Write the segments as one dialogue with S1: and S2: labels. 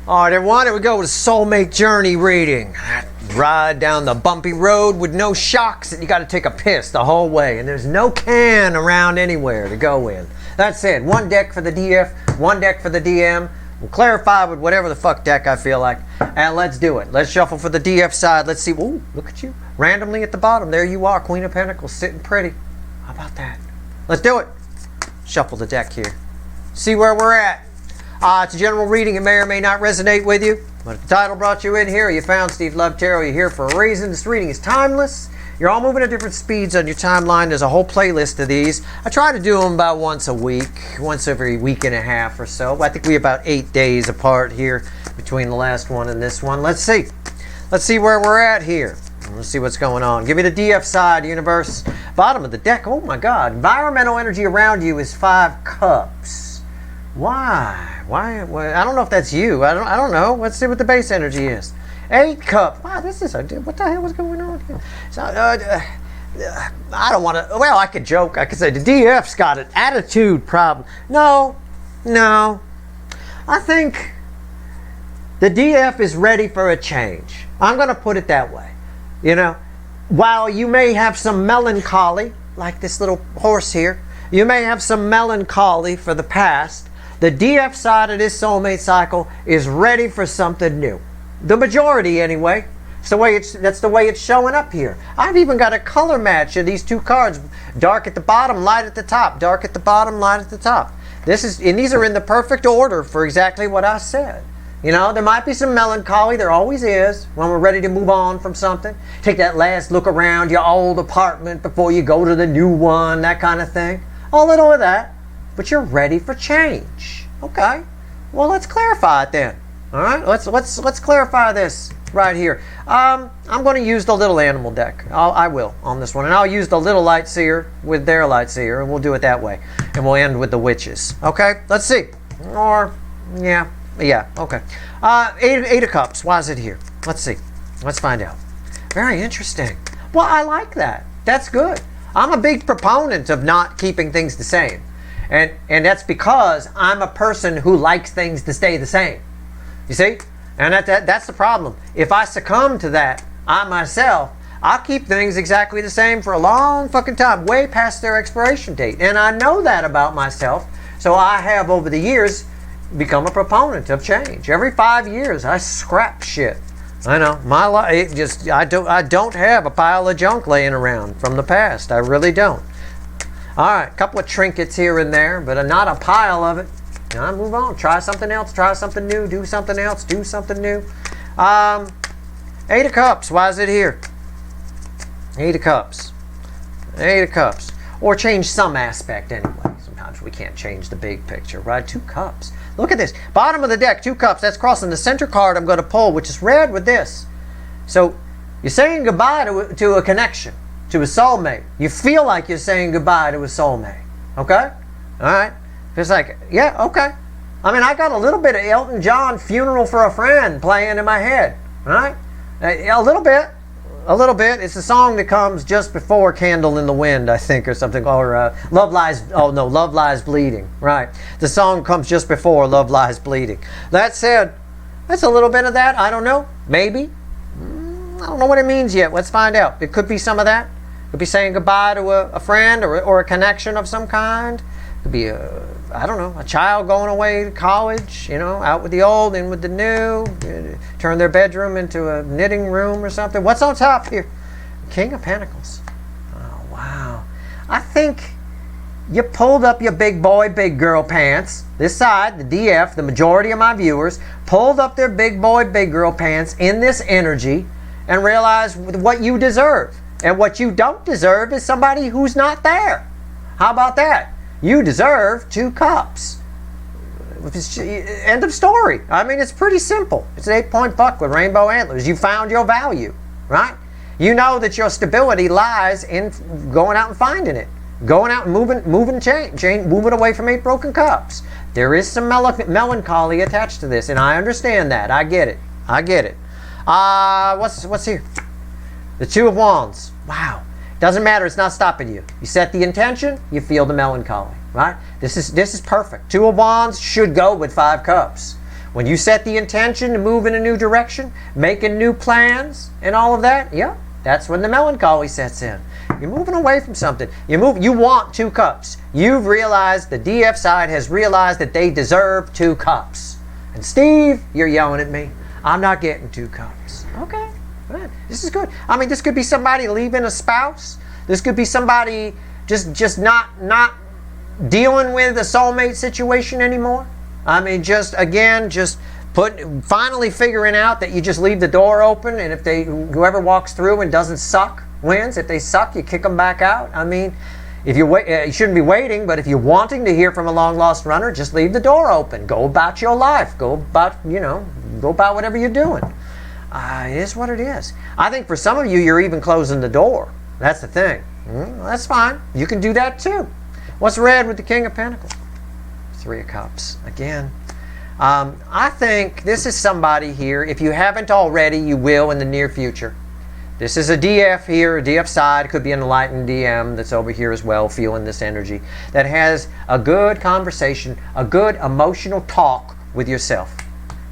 S1: All right, everyone, here we go with a Soulmate Journey reading. Ride down the bumpy road with no shocks and you got to take a piss the whole way. And there's no can around anywhere to go in. That's it. One deck for the DF, one deck for the DM. We'll clarify with whatever the fuck deck I feel like. And let's do it. Let's shuffle for the DF side. Let's see. Ooh, look at you. Randomly at the bottom. There you are, Queen of Pentacles, sitting pretty. How about that? Let's do it. Shuffle the deck here. See where we're at. It's a general reading. It may or may not resonate with you. But if the title brought you in here, you found Steve Love Tarot, you're here for a reason. This reading is timeless. You're all moving at different speeds on your timeline. There's a whole playlist of these. I try to do them about once a week, once every week and a half or so. I think we're about 8 days apart here between the last one and this one. Let's see. Let's see where we're at here. Let's see what's going on. Give me the DF side, universe. Bottom of the deck. Oh my God. Environmental energy around you is 5 cups. Why? Why? I don't know if that's you. I don't know. Let's see what the base energy is. 8 cups. Wow, this is what the hell is going on here? So, I don't want to. Well, I could joke. I could say the DF's got an attitude problem. No. I think the DF is ready for a change. I'm going to put it that way. You know, while you may have some melancholy, like this little horse here, you may have some melancholy for the past. The DF side of this soulmate cycle is ready for something new. The majority, anyway. That's the way it's showing up here. I've even got a color match of these two cards. Dark at the bottom, light at the top. Dark at the bottom, light at the top. And these are in the perfect order for exactly what I said. You know, there might be some melancholy. There always is when we're ready to move on from something. Take that last look around your old apartment before you go to the new one, that kind of thing. A little of that. But you're ready for change. Okay. Well, let's clarify it then. All right. Let's clarify this right here. I'm going to use the little animal deck. I will on this one, and I'll use the little light seer with their light seer, and we'll do it that way. And we'll end with the witches. Okay. Let's see. Or yeah. Okay. 8 of Cups. Why is it here? Let's see. Let's find out. Very interesting. Well, I like that. That's good. I'm a big proponent of not keeping things the same. And that's because I'm a person who likes things to stay the same. You see? And that's the problem. If I succumb to that, I myself, I'll keep things exactly the same for a long fucking time, way past their expiration date. And I know that about myself. So I have, over the years, become a proponent of change. Every 5 years, I scrap shit. I know. My life, I don't have a pile of junk laying around from the past. I really don't. All right, a couple of trinkets here and there, but not a pile of it. Now move on. Try something else. Try something new. Do something else. Do something new. 8 of Cups. Why is it here? 8 of Cups. 8 of Cups. Or change some aspect anyway. Sometimes we can't change the big picture, right? 2 cups. Look at this. Bottom of the deck, 2 cups. That's crossing the center card I'm going to pull, which is red with this. So you're saying goodbye to a connection. To a soulmate. You feel like you're saying goodbye to a soulmate. Okay? Alright? It's like, yeah, okay. I mean, I got a little bit of Elton John Funeral for a Friend playing in my head. Alright? A little bit. A little bit. It's a song that comes just before Candle in the Wind, I think, or something. Or Love Lies Bleeding. Right. The song comes just before Love Lies Bleeding. That said, that's a little bit of that. I don't know. Maybe. I don't know what it means yet. Let's find out. It could be some of that. It could be saying goodbye to a friend or a connection of some kind. It could be I don't know, a child going away to college, you know, out with the old, in with the new, turn their bedroom into a knitting room or something. What's on top here? King of Pentacles. Oh, wow. I think you pulled up your big boy, big girl pants. This side, the DF, the majority of my viewers, pulled up their big boy, big girl pants in this energy and realized what you deserve. And what you don't deserve is somebody who's not there. How about that? You deserve 2 cups. End of story. I mean, it's pretty simple. It's an 8-point buck with rainbow antlers. You found your value, right? You know that your stability lies in going out and finding it. Going out and moving away from 8 broken cups. There is some melancholy attached to this, and I understand that. I get it. What's here? The 2 of Wands. Wow. Doesn't matter. It's not stopping you. You set the intention. You feel the melancholy. Right? This is perfect. 2 of Wands should go with 5 cups. When you set the intention to move in a new direction, making new plans and all of that, yeah, that's when the melancholy sets in. You're moving away from something. You want 2 cups. You've realized, the DF side has realized that they deserve 2 cups. And Steve, you're yelling at me. I'm not getting 2 cups. Okay, good. This is good. I mean, this could be somebody leaving a spouse. This could be somebody just not dealing with a soulmate situation anymore. I mean, finally figuring out that you just leave the door open, and if whoever walks through and doesn't suck wins. If they suck, you kick them back out. I mean, if you shouldn't be waiting, but if you're wanting to hear from a long lost runner, just leave the door open. Go about your life. Go about whatever you're doing. It is what it is. I think for some of you, you're even closing the door. That's the thing. That's fine. You can do that too. What's red with the King of Pentacles? 3 of Cups. Again, I think this is somebody here. If you haven't already, you will in the near future. This is a DF here, a DF side. It could be an enlightened DM that's over here as well, feeling this energy, that has a good conversation, a good emotional talk with yourself.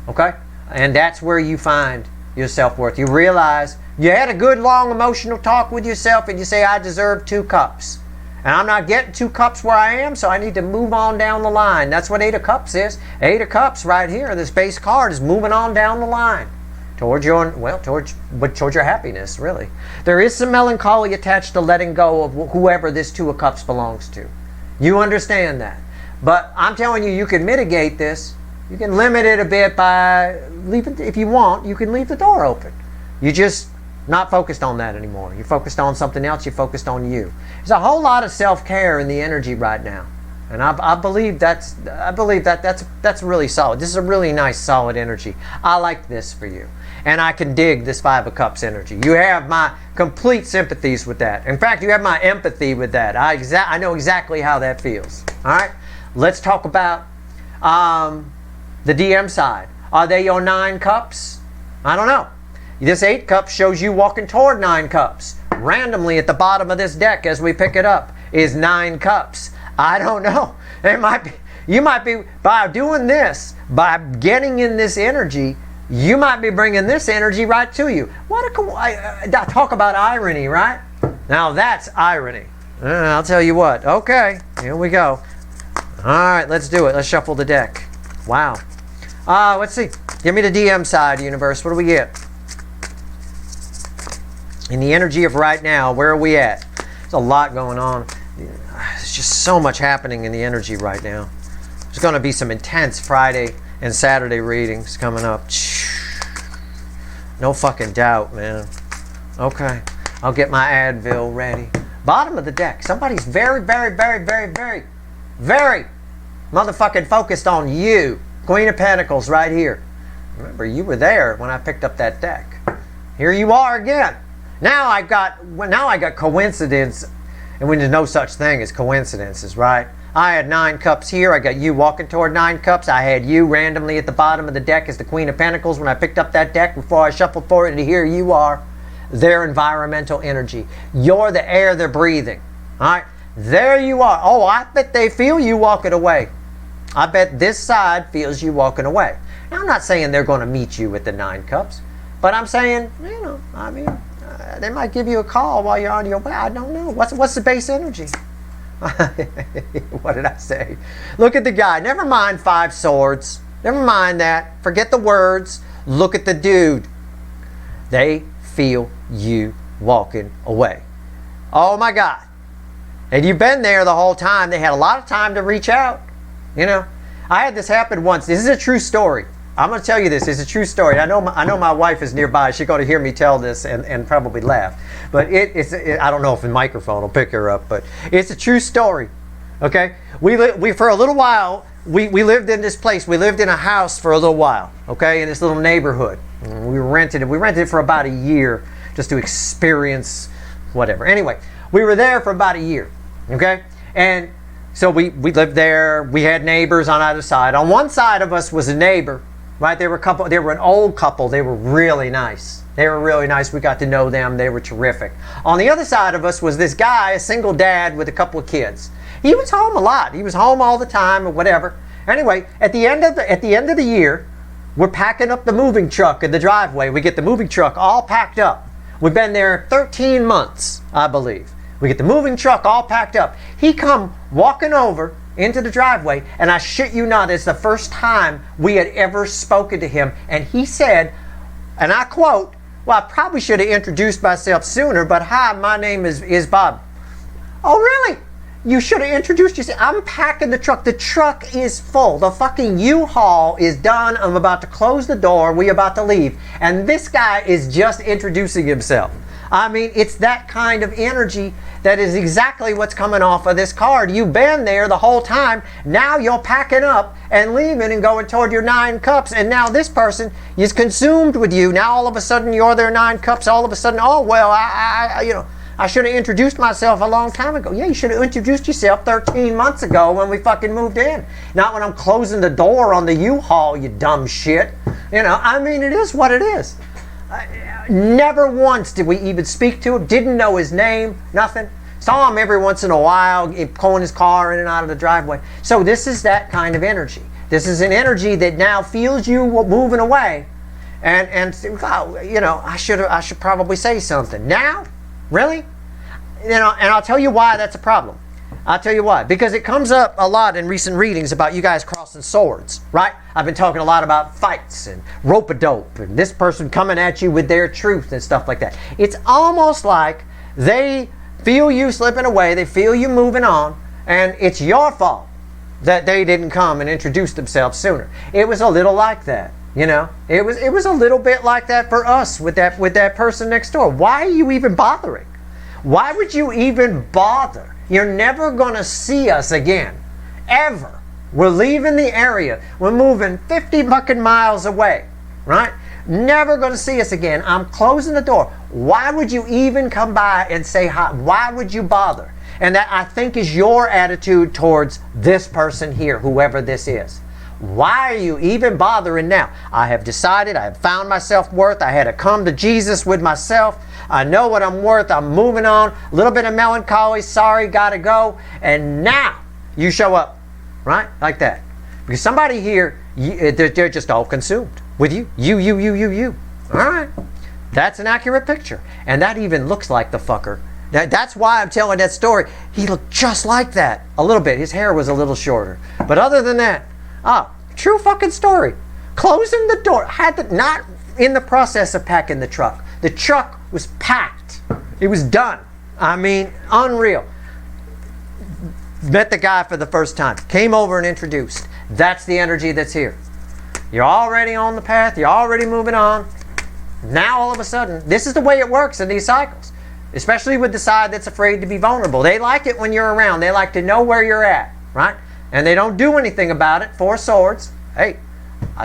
S1: Okay? And that's where you find your self-worth. You realize you had a good, long emotional talk with yourself, and you say, I deserve 2 cups. And I'm not getting 2 cups where I am, so I need to move on down the line. That's what 8 of Cups is. 8 of Cups right here, this base card, is moving on down the line towards your happiness, really. There is some melancholy attached to letting go of whoever this 2 of Cups belongs to. You understand that. But I'm telling you, you can mitigate this. You can limit it a bit by leaving, if you want, you can leave the door open. You just not focused on that anymore. You're focused on something else. You're focused on you. There's a whole lot of self-care in the energy right now, and I believe that's really solid. This is a really nice, solid energy. I like this for you, and I can dig this 5 of Cups energy. You have my complete sympathies with that. In fact, you have my empathy with that. I know exactly how that feels. All right, let's talk about the DM side. Are they your 9 cups? I don't know. This 8 cups shows you walking toward 9 cups. Randomly at the bottom of this deck as we pick it up is 9 cups. I don't know. You might be, by doing this, by getting in this energy, you might be bringing this energy right to you. Talk about irony, right? Now that's irony. I'll tell you what. Okay, here we go. All right, let's do it. Let's shuffle the deck. Wow. Let's see. Give me the DM side, universe. What do we get? In the energy of right now, where are we at? There's a lot going on. There's just so much happening in the energy right now. There's going to be some intense Friday and Saturday readings coming up. No fucking doubt, man. Okay. I'll get my Advil ready. Bottom of the deck. Somebody's very, very, very, very, very, very motherfucking focused on you. Queen of Pentacles right here. Remember, you were there when I picked up that deck. Here you are again. Now I got coincidence, and when there's no such thing as coincidences, right? I had 9 cups here. I got you walking toward 9 cups. I had you randomly at the bottom of the deck as the Queen of Pentacles when I picked up that deck before I shuffled for it. And here you are, their environmental energy. You're the air they're breathing. All right, there you are. Oh, I bet they feel you walking away. I bet this side feels you walking away. Now, I'm not saying they're going to meet you with the 9 cups, but I'm saying, they might give you a call while you're on your way. I don't know. What's the base energy? What did I say? Look at the guy. Never mind 5 swords. Never mind that. Forget the words. Look at the dude. They feel you walking away. Oh my God. And you've been there the whole time. They had a lot of time to reach out. I had this happen once. This is a true story. I'm going to tell you this. It's a true story. I know my wife is nearby. She's going to hear me tell this and probably laugh. But I don't know if the microphone will pick her up, but it's a true story. Okay? We for a little while, we lived in this place. We lived in a house for a little while, okay, in this little neighborhood. We rented it for about a year just to experience whatever. Anyway, we were there for about a year, okay? And so we lived there. We had neighbors on either side. On one side of us was a neighbor. Right, they were an old couple. They were really nice. We got to know them. They were terrific. On the other side of us was this guy, a single dad with a couple of kids. He was home a lot. He was home all the time or whatever. Anyway, at the end of the year, We're packing up the moving truck in the driveway. We get the moving truck all packed up. We've been there 13 months, I believe. We get the moving truck all packed up. He come walking over into the driveway, and I shit you not, it's the first time we had ever spoken to him. And he said, and I quote, "Well, I probably should have introduced myself sooner, but hi, my name is Bob." "Oh, really? You should have introduced yourself." I'm packing the truck. The truck is full. The fucking U-Haul is done. I'm about to close the door. We're about to leave. And this guy is just introducing himself. I mean, it's that kind of energy that is exactly what's coming off of this card. You've been there the whole time. Now you're packing up and leaving and going toward your 9 cups. And now this person is consumed with you. Now all of a sudden you're their 9 cups. All of a sudden, oh, well, I should have introduced myself a long time ago. Yeah, you should have introduced yourself 13 months ago when we fucking moved in. Not when I'm closing the door on the U-Haul, you dumb shit. I mean, it is what it is. Never once did we even speak to him. Didn't know his name, nothing. Saw him every once in a while, pulling his car in and out of the driveway. So this is that kind of energy. This is an energy that now feels you moving away. And I should probably say something. Now? Really? And I'll tell you why that's a problem. I'll tell you why. Because it comes up a lot in recent readings about you guys crossing swords, right? I've been talking a lot about fights and rope-a-dope and this person coming at you with their truth and stuff like that. It's almost like they feel you slipping away, they feel you moving on, and it's your fault that they didn't come and introduce themselves sooner. It was a little like that. It was a little bit like that for us with that person next door. Why are you even bothering? Why would you even bother? You're never going to see us again. Ever. We're leaving the area. We're moving 50 fucking miles away. Right? Never going to see us again. I'm closing the door. Why would you even come by and say hi? Why would you bother? And that, I think, is your attitude towards this person here, whoever this is. Why are you even bothering now? I have decided, I have found my self-worth. I had to come to Jesus with myself. I know what I'm worth. I'm moving on. A little bit of melancholy. Sorry, gotta go. And now you show up, right? Like that. Because somebody here, they're just all consumed with you. You. All right. That's an accurate picture. And that even looks like the fucker. That's why I'm telling that story. He looked just like that. A little bit. His hair was a little shorter. But other than that, true fucking story. Closing the door. Not in the process of packing the truck. The truck was packed. It was done. I mean, unreal. Met the guy for the first time. Came over and introduced. That's the energy that's here. You're already on the path. You're already moving on. Now all of a sudden, this is the way it works in these cycles. Especially with the side that's afraid to be vulnerable. They like it when you're around. They like to know where you're at. Right? And they don't do anything about it. 4 swords. Hey,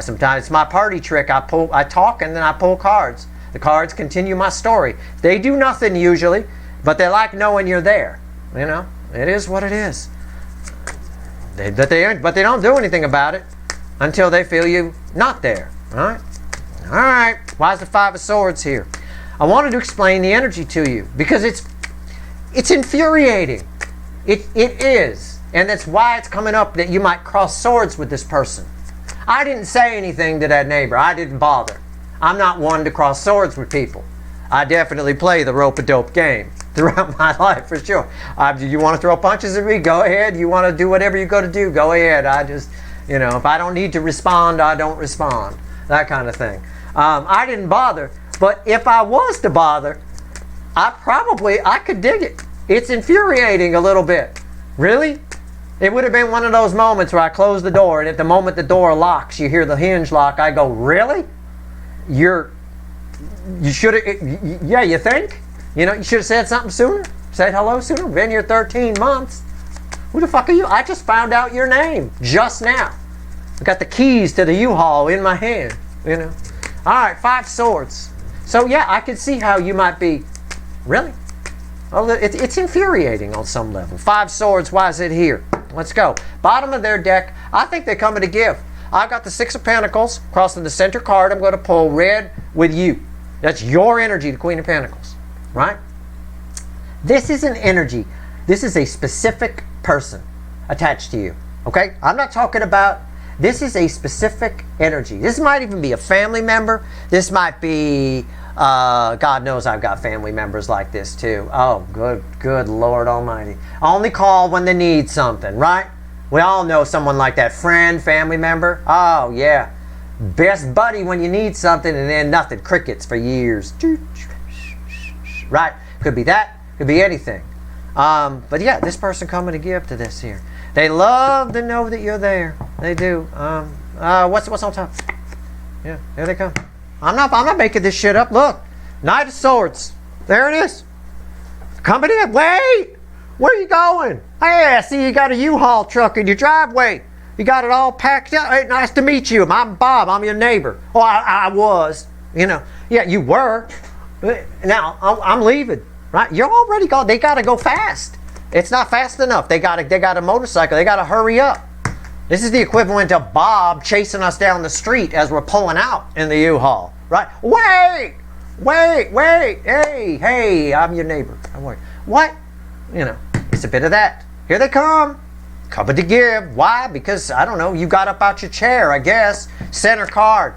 S1: sometimes it's my party trick. I talk and then I pull cards. The cards continue my story. They do nothing usually, but they like knowing you're there. It is what it is. But they don't do anything about it until they feel you not there. All right? All right. Why is the 5 of Swords here? I wanted to explain the energy to you because it's infuriating. It is. And that's why it's coming up that you might cross swords with this person. I didn't say anything to that neighbor. I didn't bother. I'm not one to cross swords with people. I definitely play the rope-a-dope game throughout my life, for sure. You want to throw punches at me? Go ahead. You want to do whatever you got to do? Go ahead. I just, if I don't need to respond, I don't respond. That kind of thing. I didn't bother. But if I was to bother, I could dig it. It's infuriating a little bit. Really? It would have been one of those moments where I close the door, and at the moment the door locks, you hear the hinge lock, I go, really? You should have, yeah, you think? You should have said something sooner. Said hello sooner. Been here 13 months. Who the fuck are you? I just found out your name just now. I got the keys to the U-Haul in my hand, All right, 5 swords. So yeah, I can see how you might be, really? Well, it's infuriating on some level. 5 swords, why is it here? Let's go. Bottom of their deck, I think they're coming to give. I've got the 6 of Pentacles crossing the center card. I'm going to pull red with you. That's your energy, the Queen of Pentacles. Right? This is an energy. This is a specific person attached to you. Okay? I'm not talking about This is a specific energy. This might even be a family member. This might be, God knows I've got family members like this too. Oh, good Lord Almighty. Only call when they need something, right? We all know someone like that. Friend, family member. Oh, yeah. Best buddy when you need something, and then nothing. Crickets for years. Right? Could be that. Could be anything. But yeah, this person coming to give to this here. They love to know that you're there. They do. What's on top? Yeah, there they come. I'm not making this shit up. Look, Knight of Swords. There it is. Coming in. Wait. Where are you going? Hey, I see you got a U-Haul truck in your driveway. You got it all packed up. Hey, nice to meet you. I'm Bob. I'm your neighbor. Oh, I was. You know. Yeah, you were. Now I'm leaving. Right? You're already gone. They got to go fast. It's not fast enough. They got a motorcycle. They got to hurry up. This is the equivalent of Bob chasing us down the street as we're pulling out in the U-Haul. Right? Wait. Hey, I'm your neighbor. Don't worry. What? You know, it's a bit of that. Here they come. Coming to give. Why? Because, I don't know, you got up out your chair, I guess. Center card.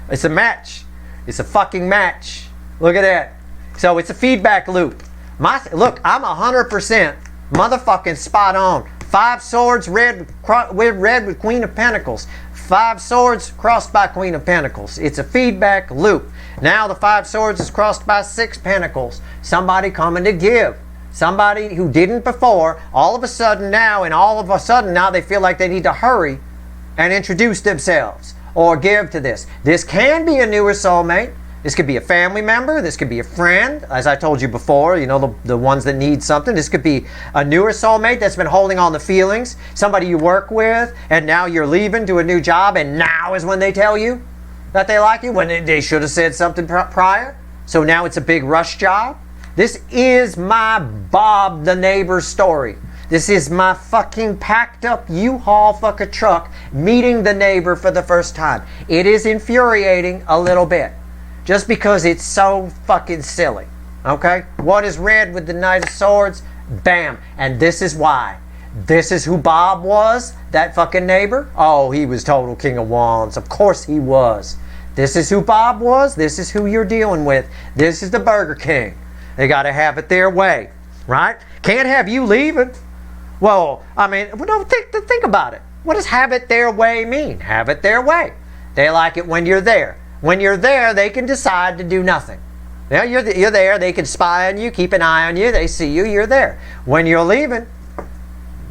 S1: It's a match. It's a fucking match. Look at that. So it's a feedback loop. Look, I'm 100% motherfucking spot on. 5 swords, red with Queen of Pentacles. 5 swords crossed by Queen of Pentacles. It's a feedback loop. Now the 5 swords is crossed by 6 pentacles. Somebody coming to give. Somebody who didn't before, all of a sudden now they feel like they need to hurry and introduce themselves or give to this. This can be a newer soulmate. This could be a family member. This could be a friend. As I told you before, you know, the ones that need something. This could be a newer soulmate that's been holding on to feelings. Somebody you work with, and now you're leaving to a new job, and now is when they tell you that they like you, when they should have said something prior. So now it's a big rush job. This is my Bob the neighbor story. This is my fucking packed up U-Haul fucking truck meeting the neighbor for the first time. It is infuriating a little bit. Just because it's so fucking silly. Okay? What is red with the Knight of Swords? Bam. And this is why. This is who Bob was, that fucking neighbor. Oh, he was total King of Wands. Of course he was. This is who Bob was. This is who you're dealing with. This is the Burger King. They got to have it their way. Right? Can't have you leaving. Well, I mean, think about it. What does have it their way mean? Have it their way. They like it when you're there. When you're there, they can decide to do nothing. Now you're there, they can spy on you, keep an eye on you, they see you, you're there. When you're leaving,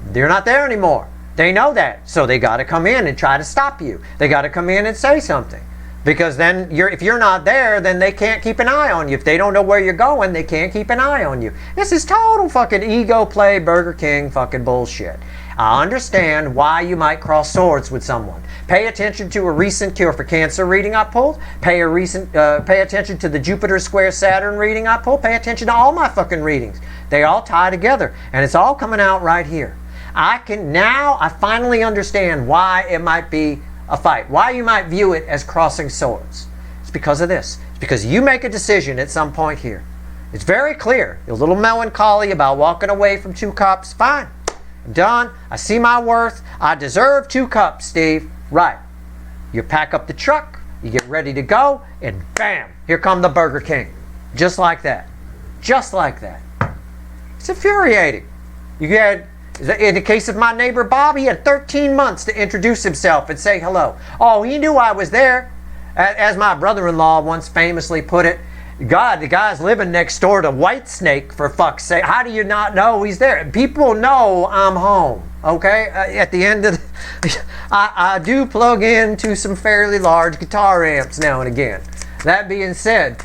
S1: they're not there anymore. They know that, so they got to come in and try to stop you. They got to come in and say something. Because then, if you're not there, then they can't keep an eye on you. If they don't know where you're going, they can't keep an eye on you. This is total fucking ego play, Burger King fucking bullshit. I understand why you might cross swords with someone. Pay attention to a recent Cure for Cancer reading I pulled. Pay attention to the Jupiter square Saturn reading I pulled. Pay attention to all my fucking readings. They all tie together, and it's all coming out right here. I finally understand why it might be a fight. Why you might view it as crossing swords. It's because of this. It's because you make a decision at some point here. It's very clear. You're a little melancholy about walking away from 2 cups. Fine. I'm done. I see my worth. I deserve 2 cups, Steve. Right. You pack up the truck, you get ready to go, and bam, here come the Burger King. Just like that. Just like that. It's infuriating. You had, in the case of my neighbor Bob, he had 13 months to introduce himself and say hello. Oh, he knew I was there. As my brother-in-law once famously put it, God, the guy's living next door to White Snake, for fuck's sake. How do you not know he's there? People know I'm home, okay? At the end of I do plug into some fairly large guitar amps now and again. That being said,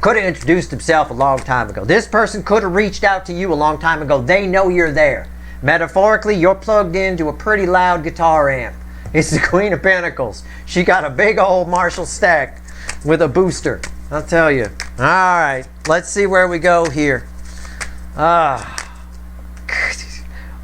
S1: could have introduced himself a long time ago. This person could have reached out to you a long time ago. They know you're there. Metaphorically, you're plugged into a pretty loud guitar amp. It's the Queen of Pentacles. She got a big old Marshall stack with a booster. I'll tell you. All right, let's see where we go here.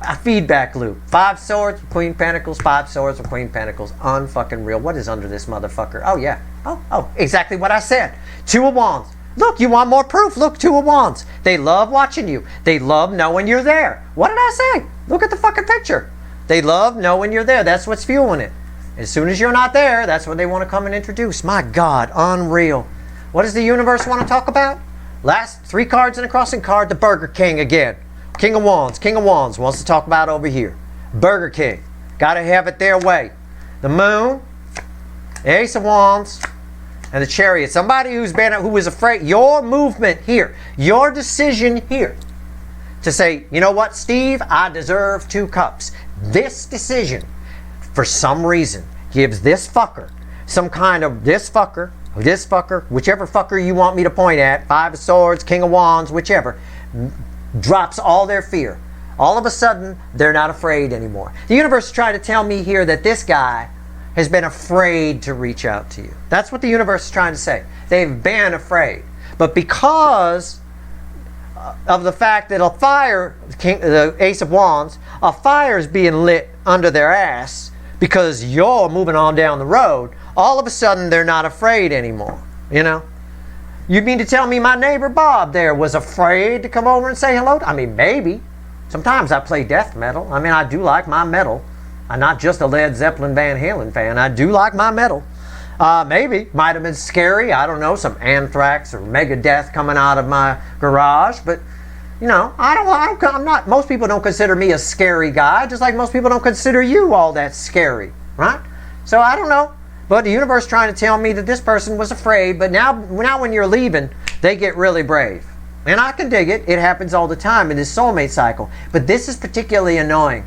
S1: A feedback loop. 5 swords with Queen Pentacles, 5 swords with Queen Pentacles. Unfucking real. What is under this motherfucker? Oh, yeah. Oh, exactly what I said. 2 of Wands. Look, you want more proof? Look, 2 of Wands. They love watching you. They love knowing you're there. What did I say? Look at the fucking picture. They love knowing you're there. That's what's fueling it. As soon as you're not there, that's when they want to come and introduce. My God, unreal. What does the universe want to talk about? Last 3 cards in a crossing card, the Burger King again. King of Wands wants to talk about over here. Burger King. Got to have it their way. The Moon, Ace of Wands, and the Chariot. Somebody who is afraid. Your movement here, your decision here to say, you know what, Steve, I deserve 2 cups. This decision, for some reason, gives this fucker some kind of this fucker, whichever fucker you want me to point at, 5 of Swords, King of Wands, whichever, drops all their fear. All of a sudden, they're not afraid anymore. The universe is trying to tell me here that this guy has been afraid to reach out to you. That's what the universe is trying to say. They've been afraid. But because of the fact that a fire, the Ace of Wands, a fire is being lit under their ass because you're moving on down the road, all of a sudden they're not afraid anymore. You know? You mean to tell me my neighbor Bob there was afraid to come over and say hello? I mean, maybe. Sometimes I play death metal. I mean, I do like my metal. I'm not just a Led Zeppelin Van Halen fan. I do like my metal. Maybe. Might have been scary. I don't know. Some Anthrax or Megadeth coming out of my garage. But, you know, I'm not, most people don't consider me a scary guy, just like most people don't consider you all that scary, right? So I don't know. But the universe is trying to tell me that this person was afraid, but now when you're leaving, they get really brave. And I can dig it. It happens all the time in this soulmate cycle. But this is particularly annoying.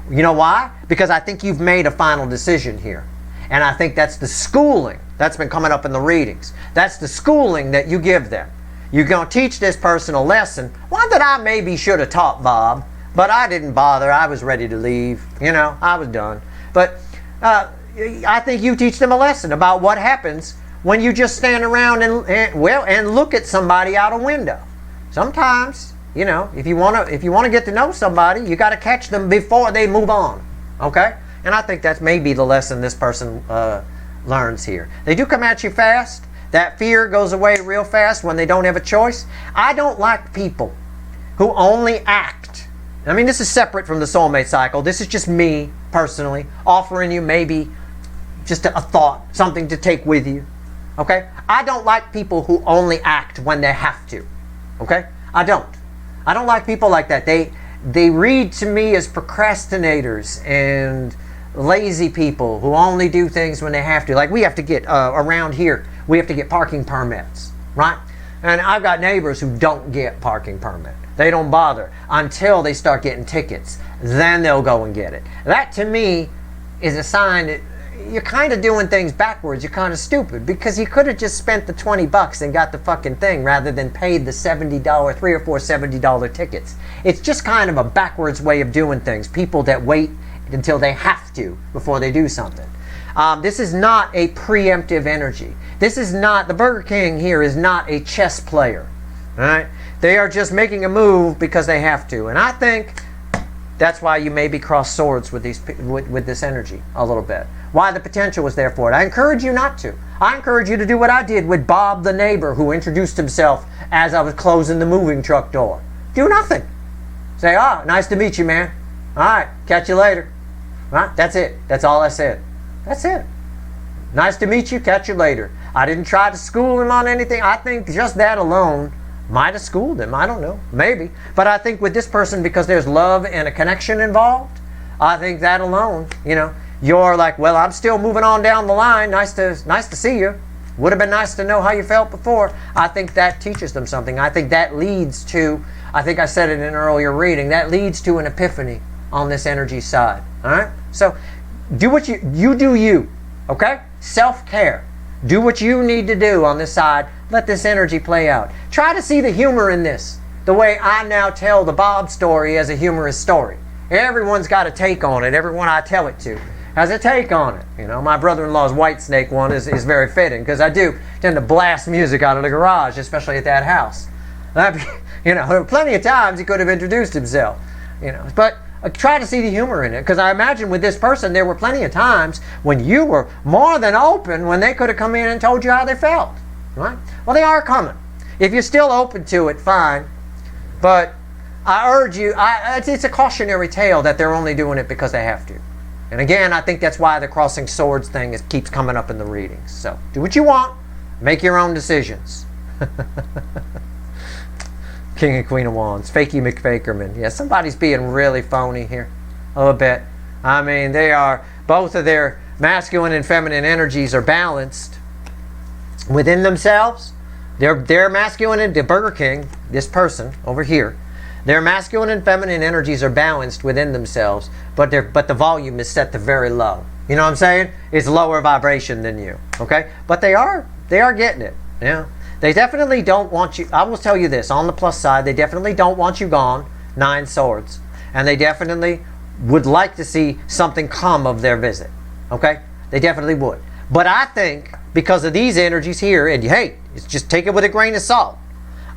S1: You know why? Because I think you've made a final decision here. And I think that's the schooling that's been coming up in the readings. That's the schooling that you give them. You're going to teach this person a lesson. One that I maybe should have taught Bob, but I didn't bother. I was ready to leave. You know, I was done. But I think you teach them a lesson about what happens when you just stand around and look at somebody out a window. Sometimes, you know, if you want to get to know somebody, you got to catch them before they move on. Okay? And I think that's maybe the lesson this person learns here. They do come at you fast. That fear goes away real fast when they don't have a choice. I don't like people who only act. I mean, this is separate from the soulmate cycle. This is just me personally offering you maybe just a thought, something to take with you. Okay? I don't like people who only act when they have to. Okay? I don't like people like that. They read to me as procrastinators and lazy people who only do things when they have to. Like we have to get, around here, we have to get parking permits, right? And I've got neighbors who don't get parking permit. They don't bother until they start getting tickets. Then they'll go and get it. That to me is a sign that you're kind of doing things backwards. You're kind of stupid because you could have just spent the $20 and got the fucking thing rather than paid the $70, 3 or 4 $70 tickets. It's just kind of a backwards way of doing things. People that wait until they have to before they do something. This is not a preemptive energy. This is not, the Burger King here is not a chess player. All right? They are just making a move because they have to. And I think that's why you maybe cross swords with this energy a little bit. Why the potential was there for it. I encourage you not to. I encourage you to do what I did with Bob the neighbor who introduced himself as I was closing the moving truck door. Do nothing. Say, nice to meet you, man. All right, catch you later. All right, that's it. That's all I said. That's it. Nice to meet you, catch you later. I didn't try to school him on anything. I think just that alone might have schooled him. I don't know. Maybe. But I think with this person, because there's love and a connection involved, I think that alone, you know, you're like, well, I'm still moving on down the line. Nice to see you. Would have been nice to know how you felt before. I think that teaches them something. I think that leads to, I think I said it in an earlier reading, that leads to an epiphany on this energy side. All right? So do what you do you. Okay? Self-care. Do what you need to do on this side. Let this energy play out. Try to see the humor in this. The way I now tell the Bob story as a humorous story. Everyone's got a take on it. Everyone I tell it to has a take on it. You know, my brother-in-law's White Snake one is very fitting because I do tend to blast music out of the garage, especially at that house. You know, there were plenty of times he could have introduced himself. You know, but try to see the humor in it, because I imagine with this person there were plenty of times when you were more than open when they could have come in and told you how they felt. Right? Well, they are coming. If you're still open to it, fine. But I urge you, it's a cautionary tale that they're only doing it because they have to. And again, I think that's why the crossing swords thing keeps coming up in the readings. So do what you want. Make your own decisions. King and Queen of Wands. Fakey McFakerman. Yeah, somebody's being really phony here. A little bit. I mean, they are, both of their masculine and feminine energies are balanced within themselves. Their masculine and the Burger King, this person over here, their masculine and feminine energies are balanced within themselves, but the volume is set to very low. You know what I'm saying? It's lower vibration than you. Okay? But they are getting it. Yeah. They definitely don't want you. I will tell you this, on the plus side, they definitely don't want you gone. 9 swords. And they definitely would like to see something come of their visit. Okay? They definitely would. But I think because of these energies here, and hey, just take it with a grain of salt.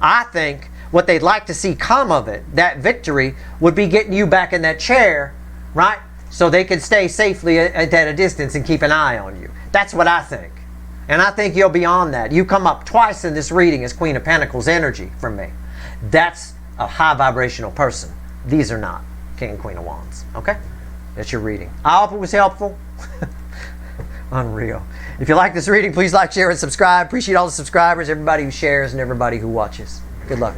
S1: I think what they'd like to see come of it, that victory, would be getting you back in that chair, right? So they can stay safely at a distance and keep an eye on you. That's what I think. And I think you're beyond that. You come up twice in this reading as Queen of Pentacles energy from me. That's a high vibrational person. These are not King and Queen of Wands. Okay? That's your reading. I hope it was helpful. Unreal. If you like this reading, please like, share, and subscribe. Appreciate all the subscribers, everybody who shares, and everybody who watches. Good luck.